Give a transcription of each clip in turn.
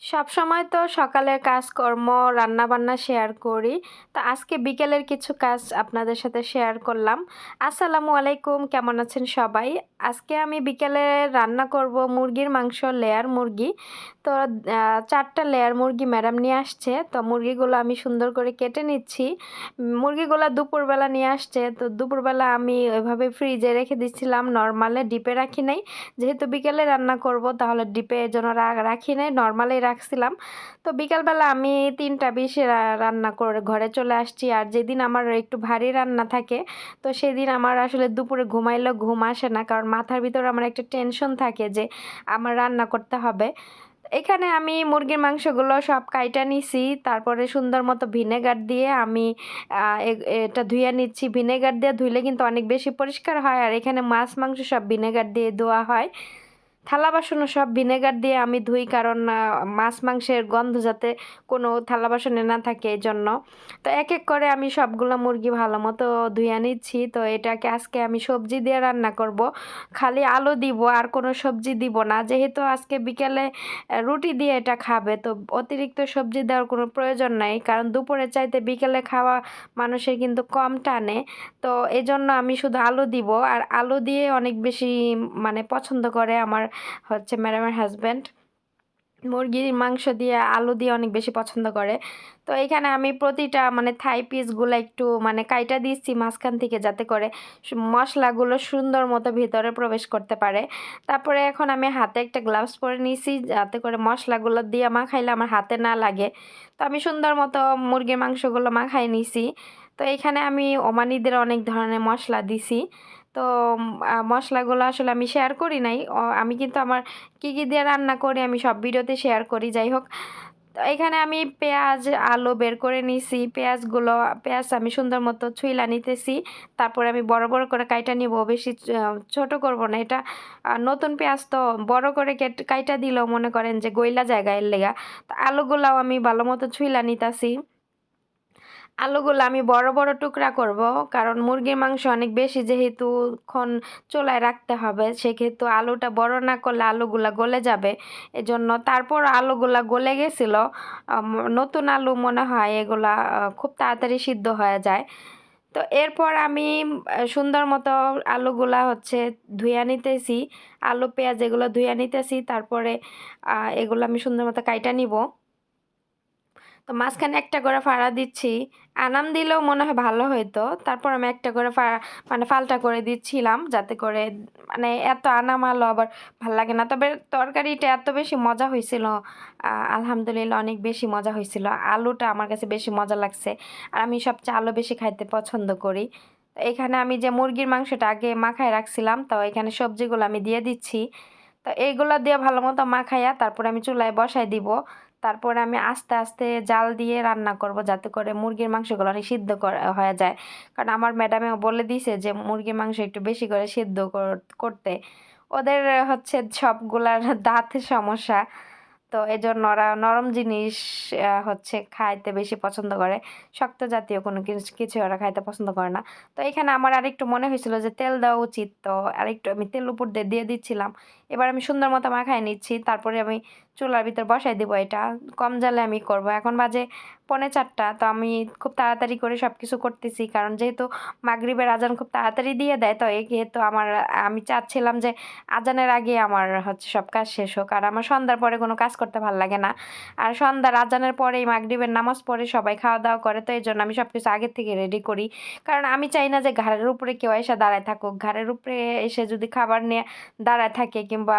সবসময় তো সকালের কাজকর্ম, রান্নাবান্না শেয়ার করি। তো আজকে বিকেলের কিছু কাজ আপনাদের সাথে শেয়ার করলাম। আসসালামু আলাইকুম, কেমন আছেন সবাই? আজকে আমি বিকেলে রান্না করব মুরগির মাংস, লেয়ার মুরগি। তো ৪ টা লেয়ার মুরগি ম্যাডাম নিয়ে আসছে। তো মুরগিগুলো আমি সুন্দর করে কেটে নিচ্ছি। মুরগিগুলো দুপুরবেলা নিয়ে আসছে। তো দুপুরবেলা আমি ওইভাবে ফ্রিজে রেখে দিচ্ছিলাম, নরমালে ডিপে রাখি নাই। যেহেতু বিকেলে রান্না করব তাহলে ডিপে এজন্য রাখি নাই, নরমালেই রাখছিলাম। তো বিকালবেলা আমি ৩টা ২০ রান্না করে ঘরে চলে আসছি। আর যেদিন আমার একটু ভারী রান্না থাকে তো সেদিন আমার আসলে দুপুরে ঘুমাইলেও ঘুম আসে না, কারণ মাথার ভিতরে আমার একটা টেনশন থাকে যে আমার রান্না করতে হবে। এখানে আমি মুরগির মাংসগুলো সব কাইটা নিছি, তারপরে সুন্দর মতো ভিনেগার দিয়ে আমি এটা ধুয়ে নিচ্ছি। ভিনেগার দিয়ে ধুইলে কিন্তু অনেক বেশি পরিষ্কার হয়। আর এখানে মাছ মাংস সব ভিনেগার দিয়ে ধোয়া হয়। থালা বাসনও সব ভিনেগার দিয়ে আমি ধুই, কারণ মাছ মাংসের গন্ধ যাতে কোনো থালা বাসনে না থাকে এই জন্য। তো এক এক করে আমি সবগুলো মুরগি ভালো মতো ধুয়ে নিচ্ছি। তো এটাকে আজকে আমি সবজি দিয়ে রান্না করব, খালি আলু দিব আর কোনো সবজি দিব না, যেহেতু আজকে বিকেলে রুটি দিয়ে এটা খাবে। তো অতিরিক্ত সবজি দেওয়ার কোনো প্রয়োজন নাই, কারণ দুপুরের চাইতে বিকেলে খাওয়া মানুষের কিন্তু কম টানে। তো এজন্য আমি শুধু আলু দিব, আর আলু দিয়ে অনেক বেশি মানে পছন্দ করে আমার ম্যাডামের হাজব্যান্ড। মুরগির মাংস দিয়ে আলু দিয়ে অনেক বেশি পছন্দ করে। তো এখানে আমি প্রতিটা মানে থাই পিসগুলো একটু মানে কাইটা দিচ্ছি মাঝখান থেকে, যাতে করে মশলাগুলো সুন্দর মতো ভিতরে প্রবেশ করতে পারে। তারপরে এখন আমি হাতে একটা গ্লাভস পরে নিয়েছি, যাতে করে মশলাগুলো দিয়ে মাখাইলে আমার হাতে না লাগে। তো আমি সুন্দর মতো মুরগির মাংসগুলো মাখাই নিছি। তো এখানে আমি ওমানিদের অনেক ধরনের মশলা দিছি। তো মশলাগুলো আসলে আমি শেয়ার করি নাই। আমি কিন্তু আমার কী কী দিয়ে রান্না করি আমি সব ভিডিওতে শেয়ার করি। যাই হোক, তো এখানে আমি পেঁয়াজ আলু বের করে নিছি। পেঁয়াজ আমি সুন্দর মতো ছুইলা নিতেছি। তারপরে আমি বড় বড় করে কাইটা নিব, বেশি ছোট করব না। এটা নতুন পেঁয়াজ তো বড় করে কাইটা দিলেও মনে করেন যে গইলা জায়গা এর লেগা। তো আলুগুলাও আমি ভালো মতো ছুইলা নিতাছি। আলুগুলো আমি বড় বড় টুকরা করব, কারণ মুরগির মাংস অনেক বেশি, যেহেতু ক্ষণ চুলায় রাখতে হবে, সেক্ষেত্রে আলুটা বড় না করলে আলুগুলা গলে যাবে। এজন্য তারপর আলুগুলা গলে গেছিল। নতুন আলু মনে হয় এগুলা খুব তাড়াতাড়ি সিদ্ধ হয়ে যায়। তো এরপর আমি সুন্দর মতো আলুগুলা ধুইয়া নিতেছি। আলু পেঁয়াজ এগুলো ধুইয়া নিতেছি। তারপরে এগুলো আমি সুন্দর মতো কাইটা নিব। তো মাঝখানে একটা করে ফাড়া দিচ্ছি। আনাম দিলেও মনে হয় ভালো হইতো। তারপর আমি একটা করে মানে ফালটা করে দিচ্ছিলাম, যাতে করে মানে এত আনাম আলো আবার ভাল লাগে না। তবে তরকারিটা এত বেশি মজা হয়েছিল, আলহামদুলিল্লাহ অনেক বেশি মজা হয়েছিল। আলুটা আমার কাছে বেশি মজা লাগছে, আর আমি সবচেয়ে আলু বেশি খাইতে পছন্দ করি। তো এখানে আমি যে মুরগির মাংসটা আগে মাখায় রাখছিলাম, তো এখানে সবজিগুলো আমি দিয়ে দিচ্ছি। তো এইগুলো দিয়ে ভালো মতো মাখাইয়া তারপরে আমি চুলায় বসাই দিব। তারপরে আমি আস্তে আস্তে জাল দিয়ে রান্না করব, যাতে করে মুরগির মাংসগুলো অনেক সিদ্ধ হয়ে যায়। কারণ আমার ম্যাডামেও বলে দিয়েছে যে মুরগির মাংস একটু বেশি করে সিদ্ধ করতে। ওদের সবগুলার দাঁতের সমস্যা। তো এজন্য ওরা নরম জিনিস খাইতে বেশি পছন্দ করে। শক্ত জাতীয় কোনো কিছু ওরা খাইতে পছন্দ করে না। তো এখানে আমার আরেকটু মনে হয়েছিল যে তেল দেওয়া উচিত, তো আরেকটু আমি তেল উপর দিয়ে দিয়ে দিচ্ছিলাম। এবার আমি সুন্দর মতো মাখায় নিচ্ছি। তারপরে আমি চুলার ভিতর বসাই দিব। এটা কম জালে আমি করব। এখন বাজে 3:45। তো আমি খুব তাড়াতাড়ি করে সব কিছু করতেছি, কারণ যেহেতু মাগরিবের আজান খুব তাড়াতাড়ি দিয়ে দেয়। তো যেহেতু আমি চাচ্ছিলাম যে আজানের আগে আমার সব কাজ শেষ হোক। আর আমার সন্ধ্যার পরে কোনো কাজ করতে ভালো লাগে না। আর সন্ধ্যার আজানের পরেই মাগরিবের নামাজ পড়ে সবাই খাওয়া দাওয়া করে। তো এই জন্য আমি সব কিছু আগের থেকে রেডি করি, কারণ আমি চাই না যে ঘাড়ের উপরে কেউ এসে দাঁড়ায় থাকুক। ঘাড়ের উপরে এসে যদি খাবার নিয়ে দাঁড়ায় থাকে, কিংবা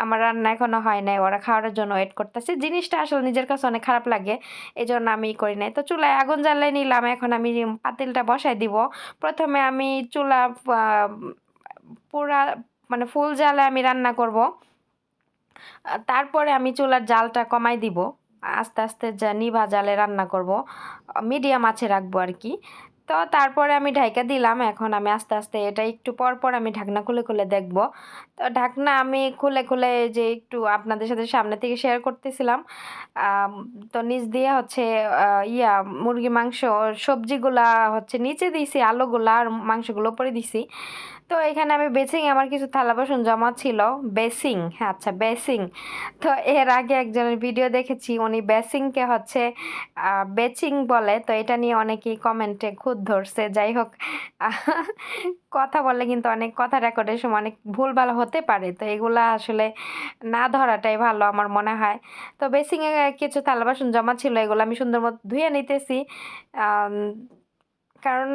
আমার রান্না এখনো হয় নাই, ওরা খাওয়ার জন্য ওয়েট করতেছে, জিনিসটা আসলে নিজের কাছে অনেক খারাপ লাগে। এই জন্য আমি করি নাই। তো চুলায় আগুন জ্বালিয়ে নিলাম। এখন আমি পাতিলটা বসাই দিব। প্রথমে আমি চুলা আহ, পুরা মানে ফুল জালে আমি রান্না করব। তারপরে আমি চুলার জালটা কমাই দিব। আস্তে আস্তে নিভা জালে রান্না করব, মিডিয়াম আঁচে রাখবো আর কি। তো তারপরে আমি ঢাইকা দিলাম। এখন আমি আস্তে আস্তে এটা একটু পর পর আমি ঢাকনা খুলে খুলে দেখব। তো ঢাকনা আমি খুলে খুলে যে একটু আপনাদের সাথে সামনে থেকে শেয়ার করতেছিলাম। আম, তো নিচ দিয়ে মুরগি মাংস সবজিগুলা নিচে দিয়েছি, আলুগুলা আর মাংসগুলো উপরে দিছি। তো তো এখানে আমি বেসিং আমার কিছু থালা বাসন জমা ছিল। বেসিং, হ্যাঁ আচ্ছা বেসিং। তো এর আগে একজনের ভিডিও দেখেছি, উনি বেসিংকে হচ্ছে বেচিং বলে। তো এটা নিয়ে অনেকেই কমেন্টে খুঁত ধরছে। যাই হোক, আহ, কথা বললে কিন্তু অনেক কথা রেকর্ডের সময় অনেক ভুলভাল হতে পারে, তো এগুলা আসলে না ধরাটাই ভালো আমার মনে হয়। তো বেসিংয়ে কিছু থালা বাসন জমা ছিল, এগুলো আমি সুন্দর মতো ধুয়ে নিতেছি। আম, কারণ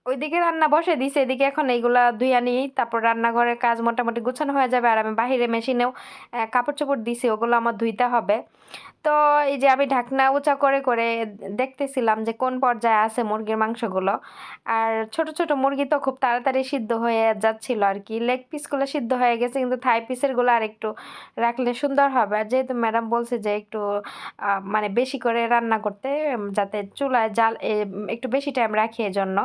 ওইদিকে রান্না বসে দিছে, এদিকে এখন এইগুলা ধুইয়া নিই, তারপর রান্নাঘরের কাজ মোটামুটি গোছানো হয়ে যাবে। আর আমি বাহিরে মেশিনেও কাপড় চোপড় দিছি, ওগুলো আমার ধুইতে হবে। তো এই যে আমি ঢাকনা উঁচা করে করে দেখতেছিলাম যে কোন পর্যায়ে আছে মুরগির মাংসগুলো। আর ছোট ছোট মুরগি তো খুব তাড়াতাড়ি সিদ্ধ হয়ে যাচ্ছিল আর কি। লেগ পিসগুলো সিদ্ধ হয়ে গেছে, কিন্তু থাই পিসের গুলো আর একটু রাখলে সুন্দর হবে। আর যেহেতু ম্যাডাম বলছে যে একটু মানে বেশি করে রান্না করতে, যাতে চুলায় জাল একটু বেশি টাইম রাখি এজন্য।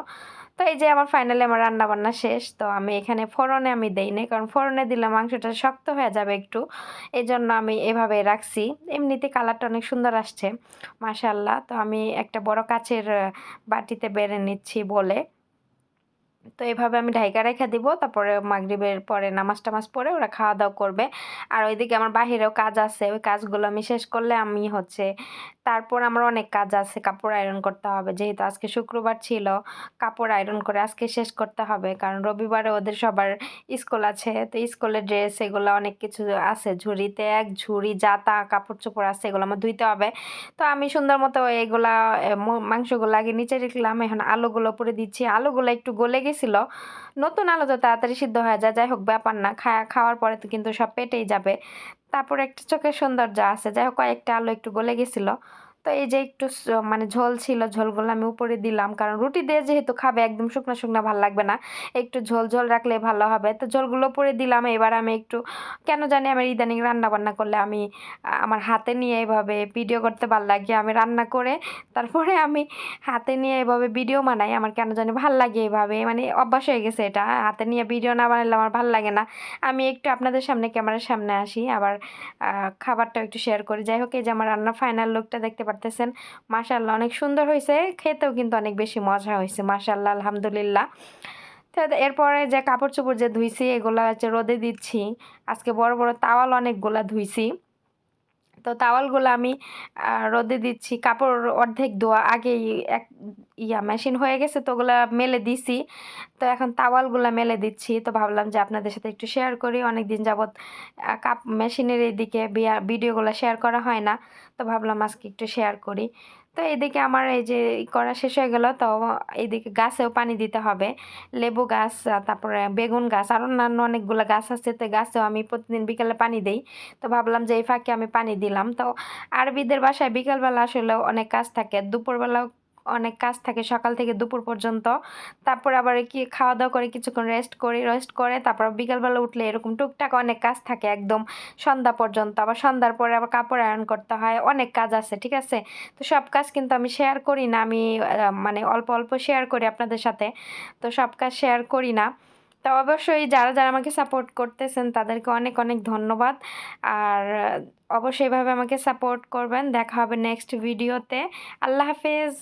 তো এই যে আমার ফাইনালি আমার রান্না বান্না শেষ। তো আমি এখানে ফোড়নে আমি দেই নাই, কারণ ফোড়নে দিলে মাংসটা শক্ত হয়ে যাবে একটু, এই জন্য আমি এভাবে রাখছি। এমনিতে কালারটা অনেক সুন্দর আসছে মাশাআল্লাহ। তো আমি একটা বড় কাচের বাটিতে বেড়ে নিচ্ছি বলে। তো এভাবে আমি ঢাইকা রেখে দিব, তারপরে মাগরিবের পরে নামাজ টামাজ পড়ে ওরা খাওয়া দাওয়া করবে। আর ওইদিকে আমার বাহিরেও কাজ আছে, ওই কাজগুলো আমি শেষ করলে আমি হচ্ছে, তারপর আমার অনেক কাজ আছে, কাপড় আয়রন করতে হবে। যেহেতু আজকে শুক্রবার ছিল, কাপড় আয়রন করে আজকে শেষ করতে হবে, কারণ রবিবারে ওদের সবার স্কুল আছে। তো স্কুলের ড্রেস এগুলো অনেক কিছু আছে ঝুড়িতে, এক ঝুড়ি জাতা কাপড় চোপড় আছে, এগুলো আমার ধুইতে হবে। তো আমি সুন্দর মতো এগুলা মাংসগুলো আগে নিচে রাখলাম, এখন আলুগুলো উপরে দিচ্ছি। আলুগুলো একটু গলে গেছিল, নতুন আলু তো তাড়াতাড়ি সিদ্ধ হয়ে যায়। যাই হোক ব্যাপার না, খাওয়ার পরে তো কিন্তু সব পেটেই যাবে। তারপর একটা চোখের সৌন্দর্য আছে। যাই হোক কয়েকটা আলু একটু গলে গেছিল। তো এই যে একটু মানে ঝোল ছিল, ঝোলগুলো আমি উপরে দিলাম, কারণ রুটি দিয়ে যেহেতু খাবে একদম শুকনো শুকনো ভালো লাগবে না, একটু ঝোল ঝোল রাখলে ভালো হবে। তো ঝোলগুলো উপরে দিলাম। এবার আমি একটু, কেন জানি আমার ইদানিং রান্না বান্না করলে আমি আমার হাতে নিয়ে এভাবে ভিডিও করতে ভালো লাগে। আমি রান্না করে তারপরে আমি হাতে নিয়ে এভাবে ভিডিও বানাই, আমার কেন জানি ভাল লাগে এভাবে, মানে অভ্যাস হয়ে গেছে এটা। হাতে নিয়ে ভিডিও না বানালে আমার ভাল লাগে না। আমি একটু আপনাদের সামনে ক্যামেরার সামনে আসি, আবার খাবারটা একটু শেয়ার করি। যাই হোক, এই যে আমার রান্নার ফাইনাল লুকটা দেখতে পারতেছেন, মাশাআল্লাহ অনেক সুন্দর হয়েছে, খেতেও কিন্তু অনেক বেশি মজা হয়েছে মাশাআল্লাহ আলহামদুলিল্লাহ। তো এরপরে যে কাপড় চোপড় যে ধুইছি এগুলো হচ্ছে রোদে দিচ্ছি। আজকে বড় বড় তাওয়াল অনেকগুলা ধুইছি। তো তাওয়ালগুলো আমি রোদে দিচ্ছি। কাপড় অর্ধেক ধোয়া আগেই এক মেশিন হয়ে গেছে, তো ওগুলা মেলে দিছি। তো এখন তাওয়ালগুলা মেলে দিচ্ছি। তো ভাবলাম যে আপনাদের সাথে একটু শেয়ার করি, অনেক দিন যাবৎ মেশিনের এইদিকে ভিডিওগুলো শেয়ার করা হয় না। তো ভাবলাম আজকে একটু শেয়ার করি। তো এদিকে আমার এই যে করা শেষ হয়ে গেল। তো এইদিকে গাছেও পানি দিতে হবে, লেবু গাছ, তারপরে বেগুন গাছ, আর অন্যান্য অনেকগুলো গাছ আছে। তো গাছেও আমি প্রতিদিন বিকালে পানি দেই। তো ভাবলাম যে এই ফাঁকে আমি পানি দিলাম। তো আরবিদের বাসায় বিকালবেলা আসলে অনেক কাজ থাকে, দুপুরবেলাও অনেক কাজ থাকে, সকাল থেকে দুপুর পর্যন্ত। তারপর আবার কি খাওয়া দাওয়া করে কিছুক্ষণ রেস্ট করে তারপর বিকালবেলা উঠলে এরকম টুকটাক অনেক কাজ থাকে একদম সন্ধ্যা পর্যন্ত। আবার সন্ধ্যার পরে আবার কাপড় আয়রন করতে হয়, অনেক কাজ আছে, ঠিক আছে। তো সব কাজ কিন্তু আমি শেয়ার করি না, আমি মানে অল্প অল্প শেয়ার করি আপনাদের সাথে, তো সব কাজ শেয়ার করি না। তো অবশ্যই যারা যারা আমাকে সাপোর্ট করতেছেন তাদেরকে অনেক অনেক ধন্যবাদ। আর অবশ্যই এভাবে আমাকে সাপোর্ট করবেন। দেখা হবে নেক্সট ভিডিওতে। আল্লাহ হাফেজ।